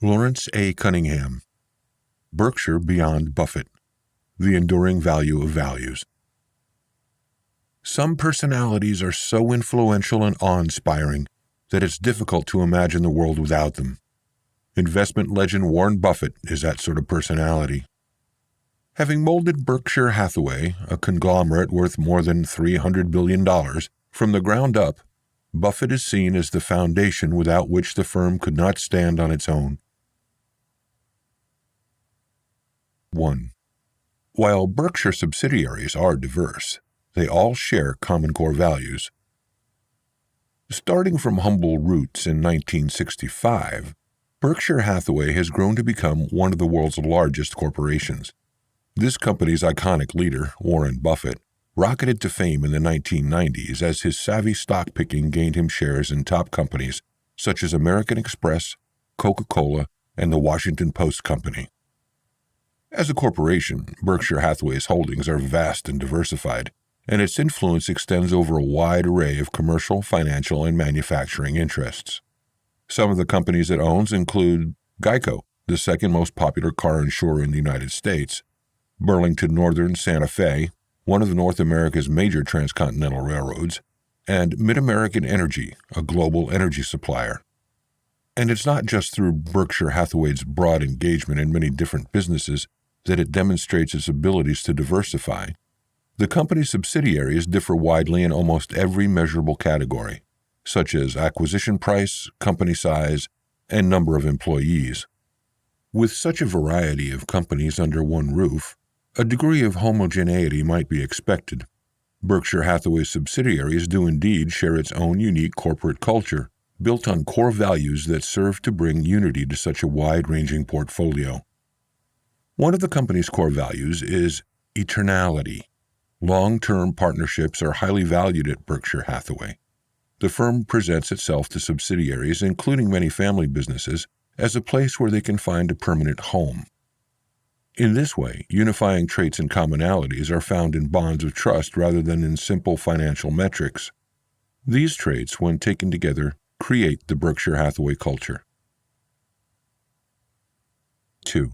Lawrence A. Cunningham. Berkshire Beyond Buffett. The Enduring Value of Values. Some personalities are so influential and awe-inspiring that it's difficult to imagine the world without them. Investment legend Warren Buffett is that sort of personality. Having molded Berkshire Hathaway, a conglomerate worth more than $300 billion, from the ground up, Buffett is seen as the foundation without which the firm could not stand on its own. 1. While Berkshire subsidiaries are diverse, they all share common core values. Starting from humble roots in 1965, Berkshire Hathaway has grown to become one of the world's largest corporations. This company's iconic leader, Warren Buffett, rocketed to fame in the 1990s as his savvy stock picking gained him shares in top companies such as American Express, Coca-Cola, and the Washington Post Company. As a corporation, Berkshire Hathaway's holdings are vast and diversified, and its influence extends over a wide array of commercial, financial, and manufacturing interests. Some of the companies it owns include Geico, the second most popular car insurer in the United States, Burlington Northern Santa Fe, one of North America's major transcontinental railroads, and Mid-American Energy, a global energy supplier. And it's not just through Berkshire Hathaway's broad engagement in many different businesses that it demonstrates its abilities to diversify. The company's subsidiaries differ widely in almost every measurable category, such as acquisition price, company size, and number of employees. With such a variety of companies under one roof, a degree of homogeneity might be expected. Berkshire Hathaway's subsidiaries do indeed share its own unique corporate culture, built on core values that serve to bring unity to such a wide-ranging portfolio. One of the company's core values is eternality. Long-term partnerships are highly valued at Berkshire Hathaway. The firm presents itself to subsidiaries, including many family businesses, as a place where they can find a permanent home. In this way, unifying traits and commonalities are found in bonds of trust rather than in simple financial metrics. These traits, when taken together, create the Berkshire Hathaway culture. 2.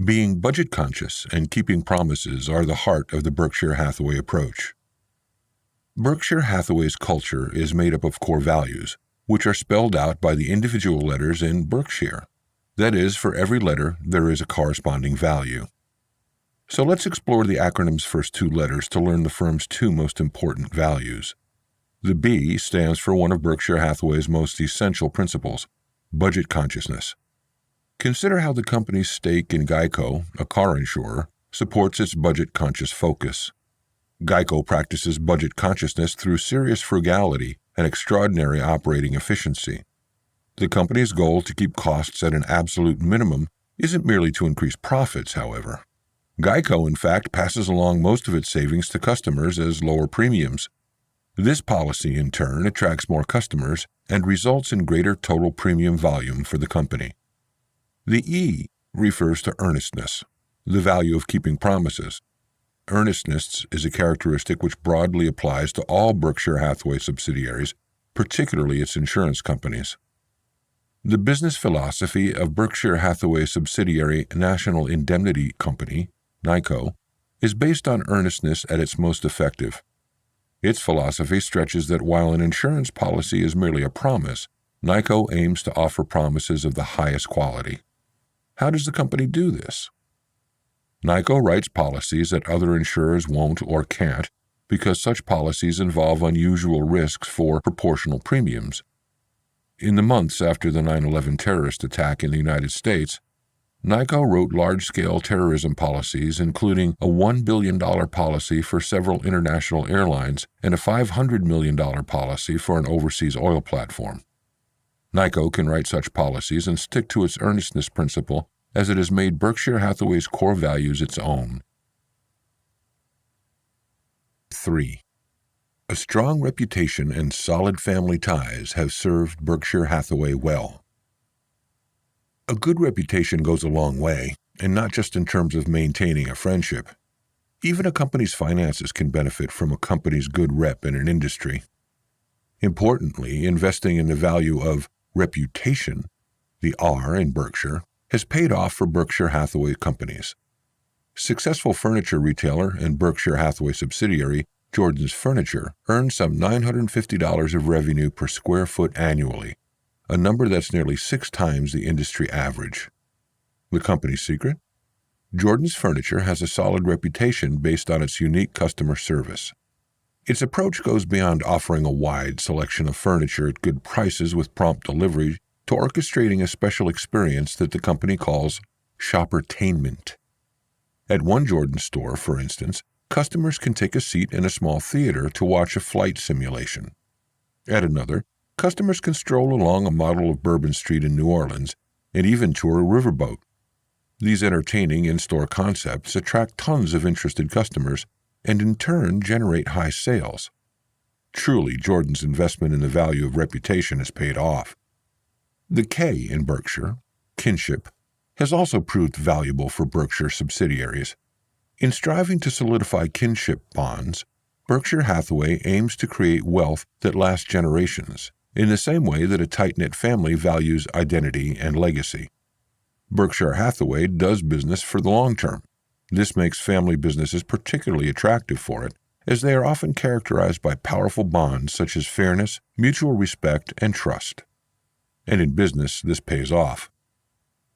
Being budget-conscious and keeping promises are the heart of the Berkshire Hathaway approach. Berkshire Hathaway's culture is made up of core values, which are spelled out by the individual letters in Berkshire. That is, for every letter, there is a corresponding value. So let's explore the acronym's first two letters to learn the firm's two most important values. The B stands for one of Berkshire Hathaway's most essential principles, budget consciousness. Consider how the company's stake in Geico, a car insurer, supports its budget-conscious focus. Geico practices budget consciousness through serious frugality and extraordinary operating efficiency. The company's goal to keep costs at an absolute minimum isn't merely to increase profits, however. Geico, in fact, passes along most of its savings to customers as lower premiums. This policy, in turn, attracts more customers and results in greater total premium volume for the company. The E refers to earnestness, the value of keeping promises. Earnestness is a characteristic which broadly applies to all Berkshire Hathaway subsidiaries, particularly its insurance companies. The business philosophy of Berkshire Hathaway subsidiary National Indemnity Company, NICO, is based on earnestness at its most effective. Its philosophy stretches that while an insurance policy is merely a promise, NICO aims to offer promises of the highest quality. How does the company do this? NICO writes policies that other insurers won't or can't because such policies involve unusual risks for proportional premiums. In the months after the 9/11 terrorist attack in the United States, NICO wrote large-scale terrorism policies, including a $1 billion policy for several international airlines and a $500 million policy for an overseas oil platform. NICO can write such policies and stick to its earnestness principle as it has made Berkshire Hathaway's core values its own. 3. A strong reputation and solid family ties have served Berkshire Hathaway well. A good reputation goes a long way, and not just in terms of maintaining a friendship. Even a company's finances can benefit from a company's good rep in an industry. Importantly, investing in the value of reputation The R in Berkshire has paid off for Berkshire Hathaway companies. Successful furniture retailer and Berkshire Hathaway subsidiary Jordan's Furniture earns some $950 of revenue per square foot annually, a number that's nearly 6 times the industry average. The company's secret? Jordan's Furniture has a solid reputation based on its unique customer service. Its approach goes beyond offering a wide selection of furniture at good prices with prompt delivery to orchestrating a special experience that the company calls shoppertainment. At one Jordan store, for instance, customers can take a seat in a small theater to watch a flight simulation. At another, customers can stroll along a model of Bourbon Street in New Orleans and even tour a riverboat. These entertaining in-store concepts attract tons of interested customers and in turn generate high sales. Truly, Jordan's investment in the value of reputation has paid off. The K in Berkshire, kinship, has also proved valuable for Berkshire subsidiaries. In striving to solidify kinship bonds, Berkshire Hathaway aims to create wealth that lasts generations, in the same way that a tight-knit family values identity and legacy. Berkshire Hathaway does business for the long term. This makes family businesses particularly attractive for it, as they are often characterized by powerful bonds such as fairness, mutual respect, and trust. And in business, this pays off.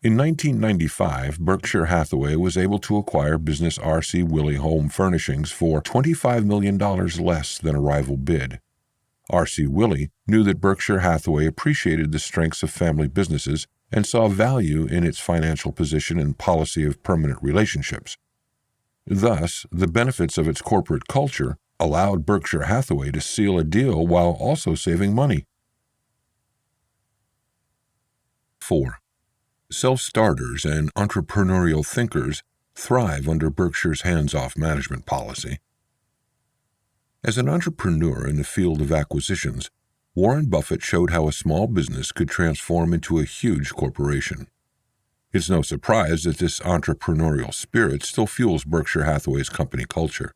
In 1995, Berkshire Hathaway was able to acquire business R.C. Willey Home Furnishings for $25 million less than a rival bid. R.C. Willey knew that Berkshire Hathaway appreciated the strengths of family businesses and saw value in its financial position and policy of permanent relationships. Thus, the benefits of its corporate culture allowed Berkshire Hathaway to seal a deal while also saving money. 4. Self-starters and entrepreneurial thinkers thrive under Berkshire's hands-off management policy. As an entrepreneur in the field of acquisitions, Warren Buffett showed how a small business could transform into a huge corporation. It's no surprise that this entrepreneurial spirit still fuels Berkshire Hathaway's company culture.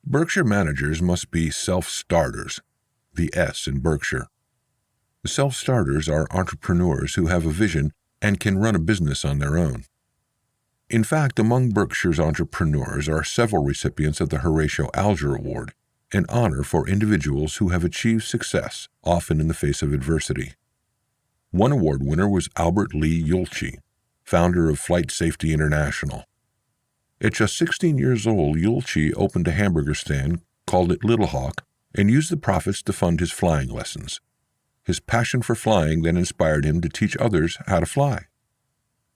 Berkshire managers must be self-starters, the S in Berkshire. Self-starters are entrepreneurs who have a vision and can run a business on their own. In fact, among Berkshire's entrepreneurs are several recipients of the Horatio Alger Award, an honor for individuals who have achieved success, often in the face of adversity. One award winner was Albert Lee Yulchi, founder of Flight Safety International. At just 16 years old, Yulchi opened a hamburger stand, called it Little Hawk, and used the profits to fund his flying lessons. His passion for flying then inspired him to teach others how to fly.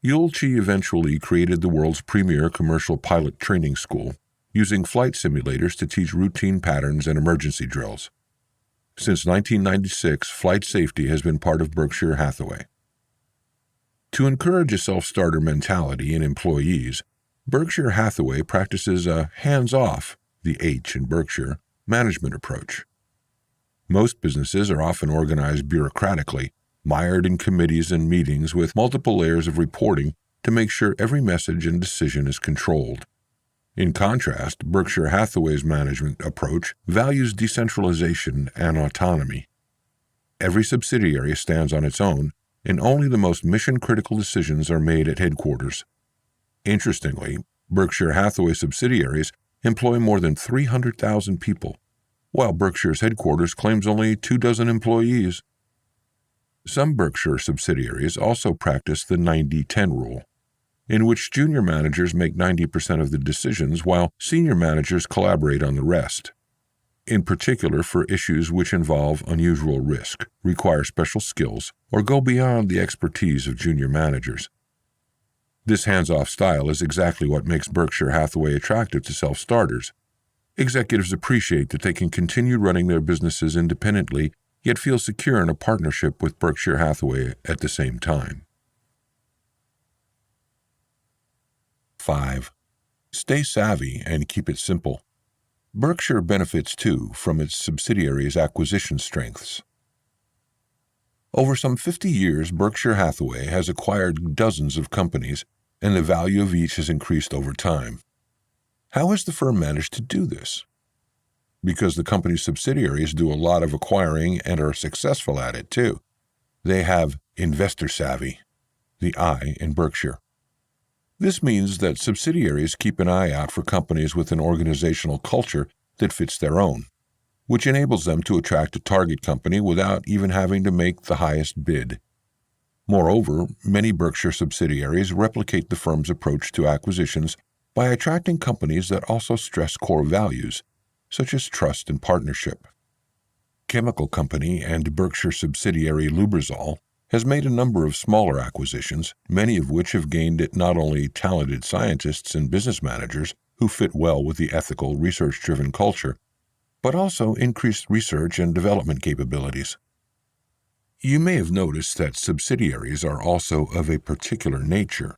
Yulchi eventually created the world's premier commercial pilot training school, using flight simulators to teach routine patterns and emergency drills. Since 1996, flight safety has been part of Berkshire Hathaway. To encourage a self-starter mentality in employees, Berkshire Hathaway practices a hands-off, the H in Berkshire, management approach. Most businesses are often organized bureaucratically, mired in committees and meetings with multiple layers of reporting to make sure every message and decision is controlled. In contrast, Berkshire Hathaway's management approach values decentralization and autonomy. Every subsidiary stands on its own, and only the most mission-critical decisions are made at headquarters. Interestingly, Berkshire Hathaway subsidiaries employ more than 300,000 people, while Berkshire's headquarters claims only 24 employees. Some Berkshire subsidiaries also practice the 90-10 rule, in which junior managers make 90% of the decisions while senior managers collaborate on the rest, in particular for issues which involve unusual risk, require special skills, or go beyond the expertise of junior managers. This hands-off style is exactly what makes Berkshire Hathaway attractive to self-starters. Executives appreciate that they can continue running their businesses independently, yet feel secure in a partnership with Berkshire Hathaway at the same time. 5. Stay savvy and keep it simple. Berkshire benefits, too, from its subsidiaries' acquisition strengths. Over some 50 years, Berkshire Hathaway has acquired dozens of companies, and the value of each has increased over time. How has the firm managed to do this? Because the company's subsidiaries do a lot of acquiring and are successful at it, too. They have investor savvy, the I in Berkshire. This means that subsidiaries keep an eye out for companies with an organizational culture that fits their own, which enables them to attract a target company without even having to make the highest bid. Moreover, many Berkshire subsidiaries replicate the firm's approach to acquisitions by attracting companies that also stress core values, such as trust and partnership. Chemical company and Berkshire subsidiary Lubrizol has made a number of smaller acquisitions, many of which have gained it not only talented scientists and business managers who fit well with the ethical, research-driven culture, but also increased research and development capabilities. You may have noticed that subsidiaries are also of a particular nature.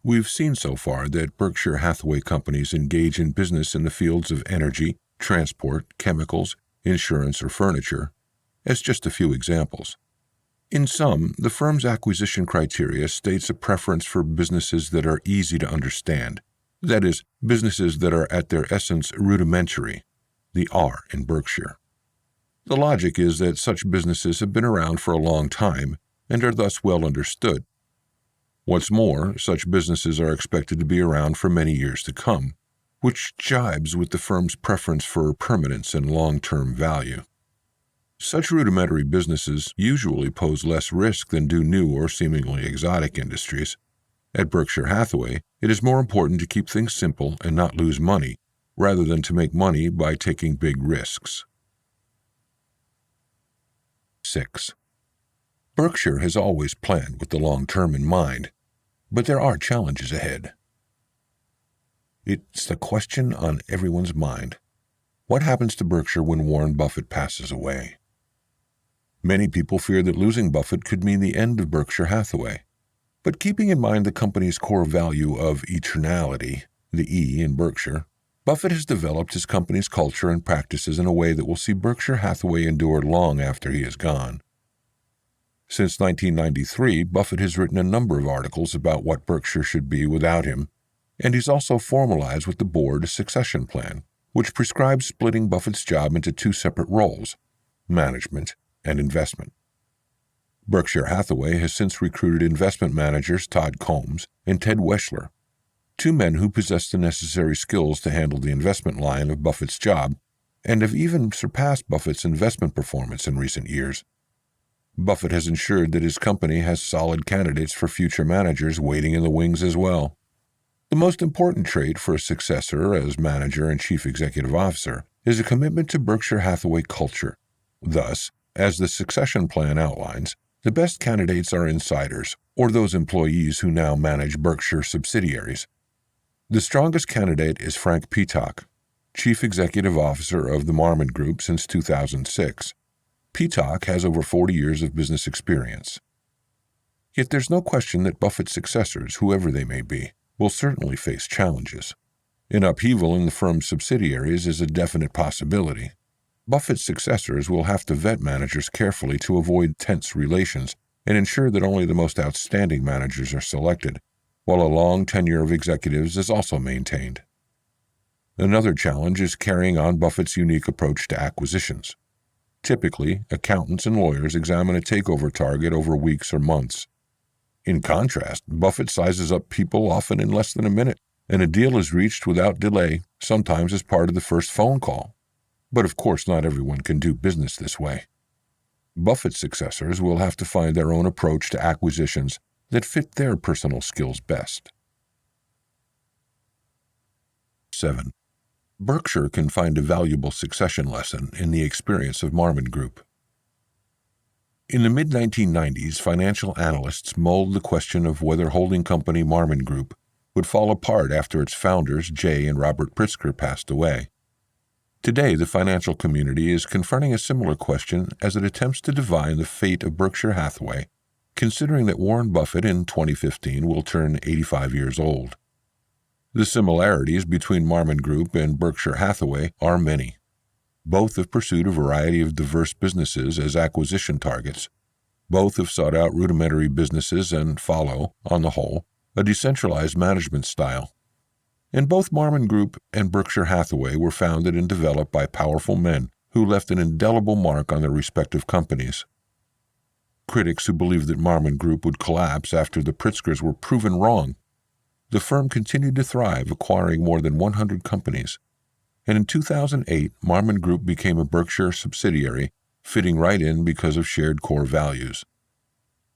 We've seen so far that Berkshire Hathaway companies engage in business in the fields of energy, transport, chemicals, insurance, or furniture, as just a few examples. In sum, the firm's acquisition criteria states a preference for businesses that are easy to understand, that is, businesses that are at their essence rudimentary, the R in Berkshire. The logic is that such businesses have been around for a long time and are thus well understood. What's more, such businesses are expected to be around for many years to come, which jibes with the firm's preference for permanence and long-term value. Such rudimentary businesses usually pose less risk than do new or seemingly exotic industries. At Berkshire Hathaway, it is more important to keep things simple and not lose money, rather than to make money by taking big risks. 6. Berkshire has always planned with the long term in mind, but there are challenges ahead. It's the question on everyone's mind. What happens to Berkshire when Warren Buffett passes away? Many people fear that losing Buffett could mean the end of Berkshire Hathaway. But keeping in mind the company's core value of eternality, the E in Berkshire, Buffett has developed his company's culture and practices in a way that will see Berkshire Hathaway endure long after he is gone. Since 1993, Buffett has written a number of articles about what Berkshire should be without him, and he's also formalized with the board a succession plan, which prescribes splitting Buffett's job into two separate roles, management and investment. Berkshire Hathaway has since recruited investment managers Todd Combs and Ted Weschler, two men who possess the necessary skills to handle the investment line of Buffett's job and have even surpassed Buffett's investment performance in recent years. Buffett has ensured that his company has solid candidates for future managers waiting in the wings as well. The most important trait for a successor as manager and chief executive officer is a commitment to Berkshire Hathaway culture. Thus, as the succession plan outlines, the best candidates are insiders, or those employees who now manage Berkshire subsidiaries. The strongest candidate is Frank Peacock, Chief Executive Officer of the Marmon Group since 2006. Peacock has over 40 years of business experience. Yet there's no question that Buffett's successors, whoever they may be, will certainly face challenges. An upheaval in the firm's subsidiaries is a definite possibility. Buffett's successors will have to vet managers carefully to avoid tense relations and ensure that only the most outstanding managers are selected, while a long tenure of executives is also maintained. Another challenge is carrying on Buffett's unique approach to acquisitions. Typically, accountants and lawyers examine a takeover target over weeks or months. In contrast, Buffett sizes up people often in less than a minute, and a deal is reached without delay, sometimes as part of the first phone call. But of course not everyone can do business this way. Buffett's successors will have to find their own approach to acquisitions that fit their personal skills best. 7. Berkshire can find a valuable succession lesson in the experience of Marmon Group. In the mid-1990s, financial analysts mulled the question of whether holding company Marmon Group would fall apart after its founders, Jay and Robert Pritzker, passed away. Today, the financial community is confronting a similar question as it attempts to divine the fate of Berkshire Hathaway, considering that Warren Buffett in 2015 will turn 85 years old. The similarities between Marmon Group and Berkshire Hathaway are many. Both have pursued a variety of diverse businesses as acquisition targets. Both have sought out rudimentary businesses and follow, on the whole, a decentralized management style. And both Marmon Group and Berkshire Hathaway were founded and developed by powerful men who left an indelible mark on their respective companies. critics who believed that Marmon Group would collapse after the Pritzkers were proven wrong. The firm continued to thrive, acquiring more than 100 companies. And in 2008, Marmon Group became a Berkshire subsidiary, fitting right in because of shared core values.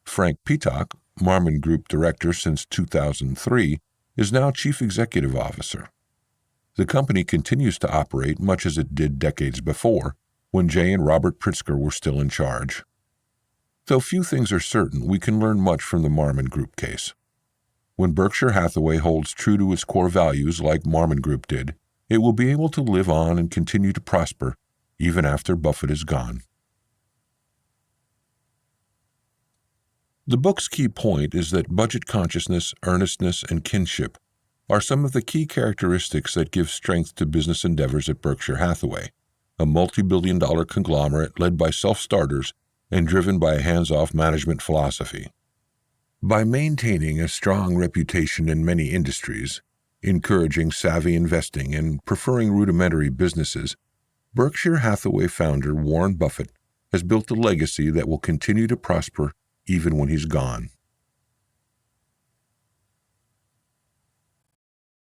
Frank Peacock, Marmon Group director since 2003, is now Chief Executive Officer. The company continues to operate much as it did decades before, when Jay and Robert Pritzker were still in charge. Though few things are certain, we can learn much from the Marmon Group case. When Berkshire Hathaway holds true to its core values like Marmon Group did, it will be able to live on and continue to prosper, even after Buffett is gone. The book's key point is that budget consciousness, earnestness, and kinship are some of the key characteristics that give strength to business endeavors at Berkshire Hathaway, a multi-billion-dollar conglomerate led by self-starters and driven by a hands-off management philosophy. By maintaining a strong reputation in many industries, encouraging savvy investing, and preferring rudimentary businesses, Berkshire Hathaway founder Warren Buffett has built a legacy that will continue to prosper even when he's gone.